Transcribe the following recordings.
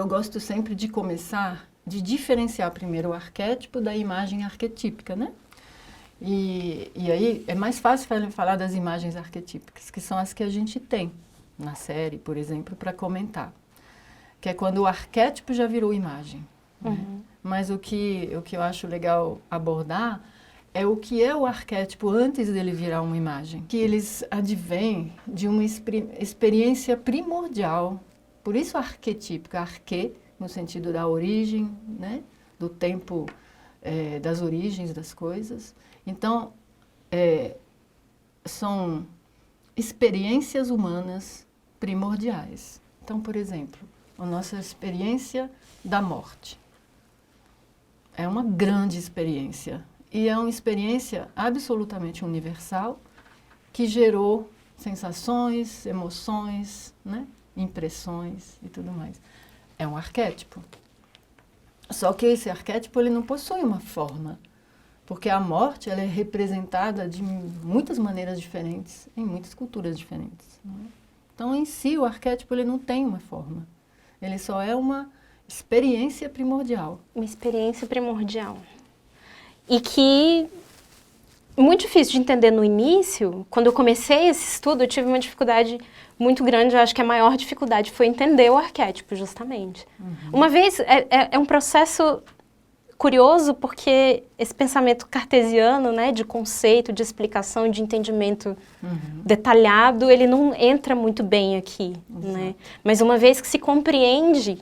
gosto sempre de começar, de diferenciar primeiro o arquétipo da imagem arquetípica, né? E aí é mais fácil falar das imagens arquetípicas, que são as que a gente tem na série, por exemplo, para comentar. Que é quando o arquétipo já virou imagem. Né? Mas o que eu acho legal abordar é o que é o arquétipo antes dele virar uma imagem. Que eles advêm de uma experiência primordial. Por isso arquetípica, arque, no sentido da origem, né? Do tempo, das origens das coisas. Então, são experiências humanas primordiais. Então, por exemplo, a nossa experiência da morte. É uma grande experiência. E é uma experiência absolutamente universal que gerou sensações, emoções, né? Impressões e tudo mais. É um arquétipo. Só que esse arquétipo ele não possui uma forma. Porque a morte ela é representada de muitas maneiras diferentes, em muitas culturas diferentes. Né? Então, em si, o arquétipo ele não tem uma forma. Ele só é uma experiência primordial. Uma experiência primordial. E que muito difícil de entender no início. Quando eu comecei esse estudo, eu tive uma dificuldade muito grande. Eu acho que a maior dificuldade foi entender o arquétipo, justamente. Uma vez, é um processo curioso, porque esse pensamento cartesiano, né, de conceito, de explicação, de entendimento detalhado, ele não entra muito bem aqui, né? Mas uma vez que se compreende,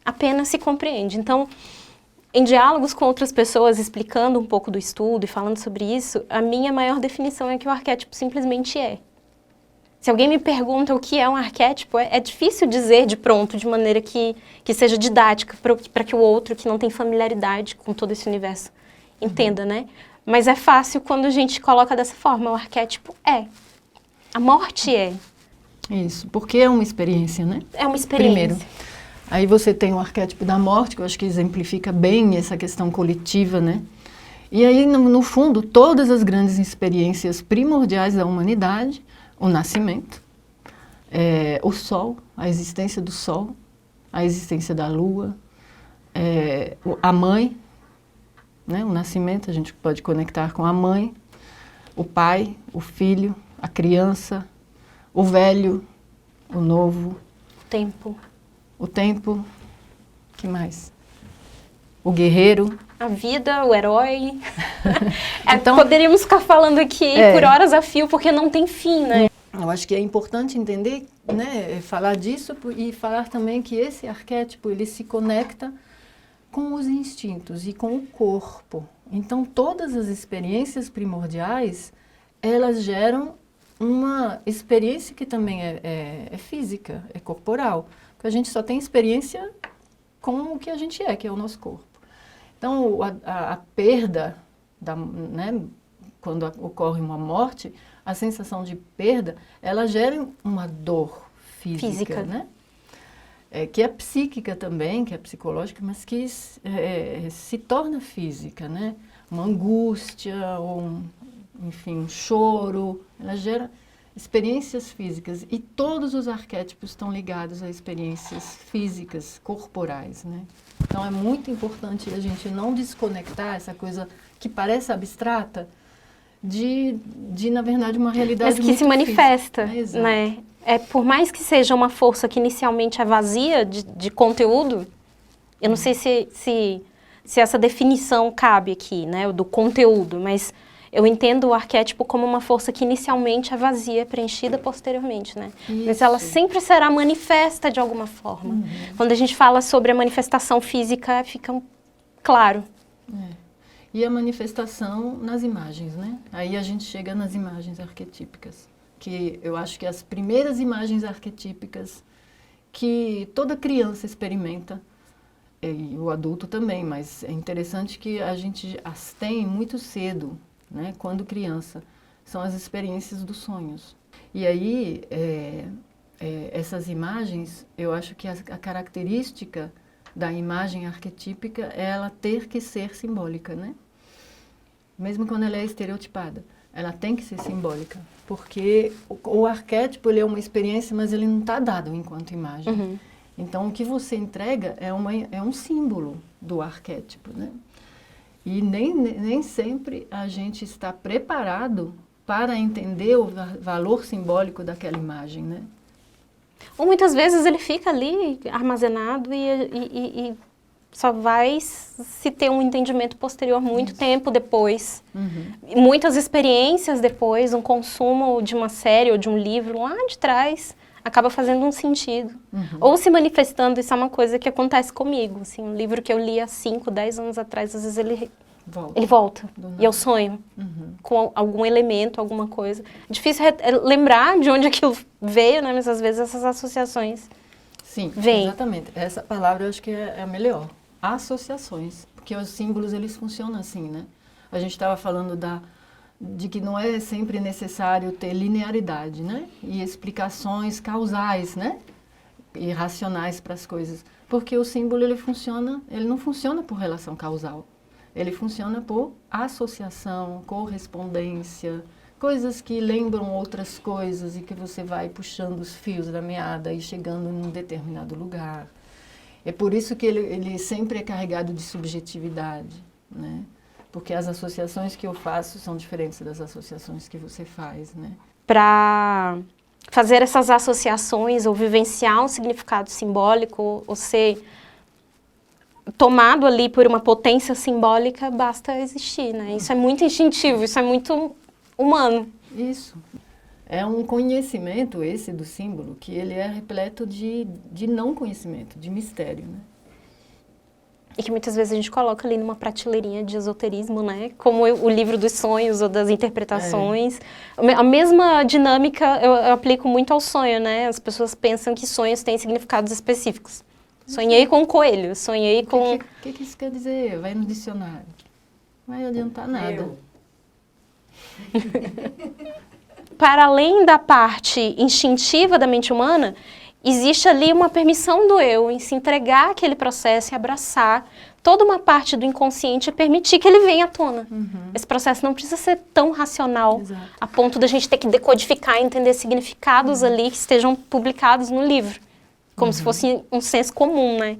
apenas se compreende. Então, em diálogos com outras pessoas, explicando um pouco do estudo e falando sobre isso, a minha maior definição é que o arquétipo simplesmente é. Se alguém me pergunta o que é um arquétipo, é difícil dizer de pronto, de maneira que seja didática, para que o outro, que não tem familiaridade com todo esse universo, entenda, né? Mas é fácil quando a gente coloca dessa forma, o arquétipo é. A morte é. Isso, porque é uma experiência, né? É uma experiência. Primeiro. Aí você tem o arquétipo da morte, que eu acho que exemplifica bem essa questão coletiva, né? E aí, no fundo, todas as grandes experiências primordiais da humanidade, o nascimento, o sol, a existência do sol, a existência da lua, a mãe, né? O nascimento, a gente pode conectar com a mãe, o pai, o filho, a criança, o velho, o novo. O tempo, que mais? O guerreiro. A vida, o herói. Então, poderíamos ficar falando aqui por horas a fio, porque não tem fim, né? Eu acho que é importante entender, né, falar disso e falar também que esse arquétipo, ele se conecta com os instintos e com o corpo. Então, todas as experiências primordiais, elas geram uma experiência que também é física, é corporal. Porque a gente só tem experiência com o que a gente é, que é o nosso corpo. Então, a perda, né, quando ocorre uma morte, a sensação de perda, ela gera uma dor física. Né? Que é psíquica também, que é psicológica, mas que se torna física, né? Uma angústia, ou enfim, um choro, ela gera experiências físicas. E todos os arquétipos estão ligados a experiências físicas, corporais, né? Então é muito importante a gente não desconectar essa coisa que parece abstrata de na verdade, uma realidade mas que se manifesta, física. Né? Por mais que seja uma força que inicialmente é vazia de conteúdo, eu não sei se essa definição cabe aqui, né, do conteúdo, mas eu entendo o arquétipo como uma força que inicialmente é vazia, preenchida posteriormente, né? Isso. Mas ela sempre será manifesta de alguma forma. Quando a gente fala sobre a manifestação física, fica claro. E a manifestação nas imagens, né? Aí a gente chega nas imagens arquetípicas, que eu acho que as primeiras imagens arquetípicas que toda criança experimenta, e o adulto também, mas é interessante que a gente as tem muito cedo, né? Quando criança, são as experiências dos sonhos. E aí, essas imagens, eu acho que a característica da imagem arquetípica é ela ter que ser simbólica, né? Mesmo quando ela é estereotipada, ela tem que ser simbólica, porque o arquétipo ele é uma experiência, mas ele não está dado enquanto imagem. Então, o que você entrega é um símbolo do arquétipo, né? E nem sempre a gente está preparado para entender o valor simbólico daquela imagem, né? Ou muitas vezes ele fica ali armazenado e só vai se ter um entendimento posterior muito tempo depois. Muitas experiências depois, um consumo de uma série ou de um livro lá de trás, acaba fazendo um sentido. Ou se manifestando, isso é uma coisa que acontece comigo. Assim, um livro que eu li há 5, 10 anos atrás, às vezes ele volta. E eu sonho com algum elemento, alguma coisa. É difícil lembrar de onde aquilo veio, né? Mas às vezes essas associações vêm. Exatamente. Essa palavra eu acho que é a melhor. Associações. Porque os símbolos, eles funcionam assim, né? A gente estava falando de que não é sempre necessário ter linearidade, né? E explicações causais, né? E racionais para as coisas. Porque o símbolo, ele não funciona por relação causal. Ele funciona por associação, correspondência, coisas que lembram outras coisas e que você vai puxando os fios da meada e chegando em um determinado lugar. É por isso que ele sempre é carregado de subjetividade, né? Porque as associações que eu faço são diferentes das associações que você faz, né? Para fazer essas associações ou vivenciar um significado simbólico ou ser tomado ali por uma potência simbólica, basta existir, né? Isso é muito instintivo, isso é muito humano. Isso. É um conhecimento, esse do símbolo, que ele é repleto de não conhecimento, de mistério, né? E que muitas vezes a gente coloca ali numa prateleirinha de esoterismo, né? Como o livro dos sonhos ou das interpretações. A mesma dinâmica eu aplico muito ao sonho, né? As pessoas pensam que sonhos têm significados específicos. Sonhei com um coelho, sonhei com... O que isso quer dizer? Vai no dicionário. Não vai adiantar nada. Para além da parte instintiva da mente humana, existe ali uma permissão do eu em se entregar àquele processo e abraçar toda uma parte do inconsciente e permitir que ele venha à tona. Esse processo não precisa ser tão racional, a ponto da gente ter que decodificar e entender significados ali que estejam publicados no livro. Como se fosse um senso comum, né?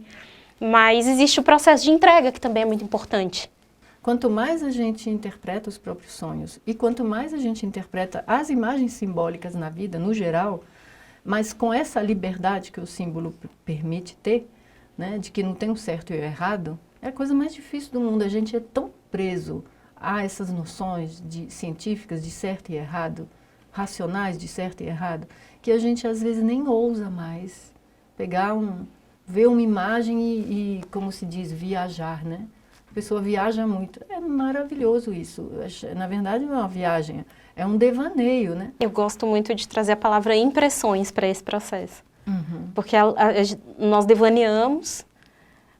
Mas existe o processo de entrega, que também é muito importante. Quanto mais a gente interpreta os próprios sonhos e quanto mais a gente interpreta as imagens simbólicas na vida, no geral, mas com essa liberdade que o símbolo permite ter, né, de que não tem um certo e o errado, é a coisa mais difícil do mundo. A gente é tão preso a essas noções científicas de certo e errado, racionais de certo e errado, que a gente às vezes nem ousa mais ver uma imagem e, como se diz, viajar, né? A pessoa viaja muito. É maravilhoso isso. Na verdade, não é uma viagem, é um devaneio, né? Eu gosto muito de trazer a palavra impressões para esse processo. Porque nós devaneamos,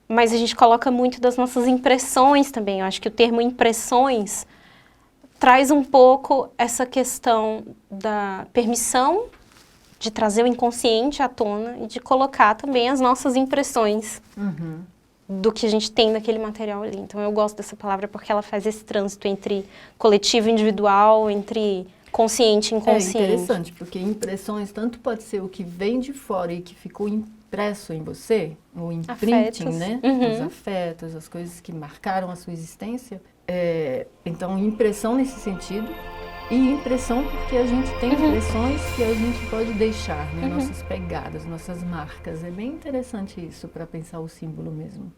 mas a gente coloca muito das nossas impressões também. Eu acho que o termo impressões traz um pouco essa questão da permissão de trazer o inconsciente à tona e de colocar também as nossas impressões do que a gente tem naquele material ali. Então eu gosto dessa palavra porque ela faz esse trânsito entre coletivo e individual, entre consciente e inconsciente. É interessante, porque impressões tanto pode ser o que vem de fora e que ficou impresso em você, o imprinting, Afetos. né? Os afetos, as coisas que marcaram a sua existência. Então, impressão nesse sentido. E impressão porque a gente tem impressões que a gente pode deixar, né? Nossas pegadas, nossas marcas. É bem interessante isso para pensar o símbolo mesmo.